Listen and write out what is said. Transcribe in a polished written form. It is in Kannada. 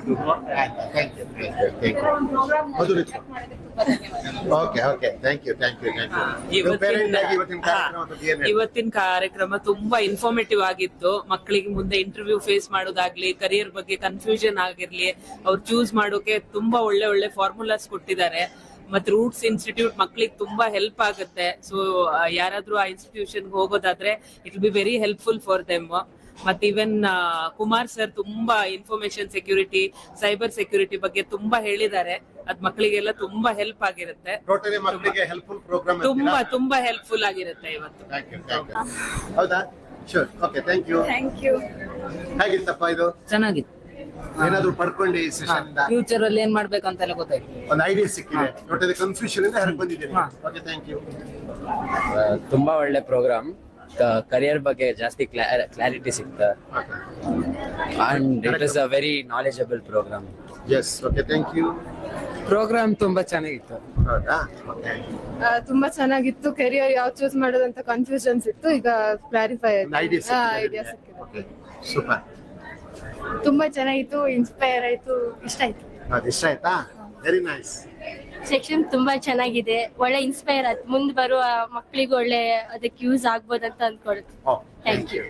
Thank you. Okay thank you. ಇವತ್ತಿನ ಕಾರ್ಯಕ್ರಮ ತುಂಬಾ ಇನ್ಫಾರ್ಮೇಟಿವ್ ಆಗಿತ್ತು. ಮಕ್ಕಳಿಗೆ ಮುಂದೆ ಇಂಟರ್ವ್ಯೂ ಫೇಸ್ ಮಾಡೋದಾಗ್ಲಿ, ಕರಿಯರ್ ಬಗ್ಗೆ ಕನ್ಫ್ಯೂಷನ್ ಆಗಿರ್ಲಿ, ಅವ್ರು ಚೂಸ್ ಮಾಡೋಕೆ ತುಂಬಾ ಒಳ್ಳೆ ಫಾರ್ಮುಲಾಸ್ ಕೊಟ್ಟಿದ್ದಾರೆ. ಮತ್ತೆ ರೂಟ್ಸ್ ಇನ್ಸ್ಟಿಟ್ಯೂಟ್ ಮಕ್ಳಿಗೆ ತುಂಬಾ ಹೆಲ್ಪ್ ಆಗುತ್ತೆ. ಸೊ ಯಾರಾದ್ರೂ ಆ ಇನ್ಸ್ಟಿಟ್ಯೂಷನ್ ಹೋಗೋದಾದ್ರೆ it will be very helpful for them. ಮತ್ತೆ ಇವನ್ ಕುಮಾರ್ ಸರ್ ತುಂಬಾ ಇನ್ಫಾರ್ಮೇಶನ್ ಸೆಕ್ಯೂರಿಟಿ, ಸೈಬರ್ ಸೆಕ್ಯೂರಿಟಿ ಬಗ್ಗೆ ತುಂಬಾ ಹೇಳಿದ್ದಾರೆ. ಅದ್ ಮಕ್ಕಳಿಗೆಲ್ಲ ತುಂಬಾ ಹೆಲ್ಪ್ ಆಗಿರುತ್ತೆ. ತುಂಬಾ ಹೆಲ್ಪ್ಫುಲ್ ಆಗಿರುತ್ತೆ ಇವತ್ತು. ಹೌದಾ? ಶೂರ್. Okay, thank you. ಹೇಗಿತ್ತಪ್ಪ ಇದು? ಚೆನ್ನಾಗಿತ್ತು. ಏನಾದ್ರು ಪಡ್ಕೊಂಡು ಈ ಸೆಷನ್ ಫ್ಯೂಚರ್ ಅಲ್ಲಿ ಏನ್ ಮಾಡ್ಬೇಕಂತೆಲ್ಲ ಗೊತ್ತಾಯ್ತು. ಒಂದು ಐಡಿಯಾ ಸಿಕ್ಕಿದೆ. ಟೋಟಲಿ ಕನ್ಫ್ಯೂಷನ್ ಇಂದ ಹೊರಗೆ ಬಂದಿದ್ದೀನಿ. Okay, thank you. ತುಂಬಾ ಒಳ್ಳೆ ಪ್ರೋಗ್ರಾಮ್. ಕರಿಯರ್ ಬಗ್ಗೆ ಜಾಸ್ತಿ ಕ್ಲಾರಿಟಿ ಸಿಗ್ತಾ and it is a very knowledgeable programme. Yes, okay, thank you. Programme ತುಂಬಾ ಚೆನ್ನಾಗಿತ್ತು. ಹೌದಾ? ಓಕೆ. ತುಂಬಾ ಚೆನ್ನಾಗಿತ್ತು. ಕೆರಿಯರ್ ಯಾವ ಚೂಸ್ ಮಾಡೋದಂತ ಕನ್ಫ್ಯೂಷನ್ಸ್ ಇತ್ತು. ಈಗ ಕ್ಲಾರಿಫೈ ಆಯ್ತು. ಐಡಿಯಾ ಸಿಕ್ಕಿದೆ. Okay, super. ತುಂಬಾ ಚೆನ್ನಾಗಿತ್ತು. ಇನ್ಸ್ಪೈರ್ ಆಯ್ತು. ಇಷ್ಟ ಆಯ್ತು. ಇಷ್ಟ ಆಯ್ತಾ? Very nice. ಸೆಕ್ಷನ್ ತುಂಬಾ ಚೆನ್ನಾಗಿದೆ. ಒಳ್ಳೆ ಇನ್ಸ್ಪೈರ್ ಆಯ್ತು. ಮುಂದೆ ಬರುವ ಮಕ್ಕಳಿಗೆ ಒಳ್ಳೆ ಅದಕ್ಕೆ ಯೂಸ್ ಆಗ್ಬೋದಂತ ಅನ್ಕೊಳುತ್ತೆ. Thank you.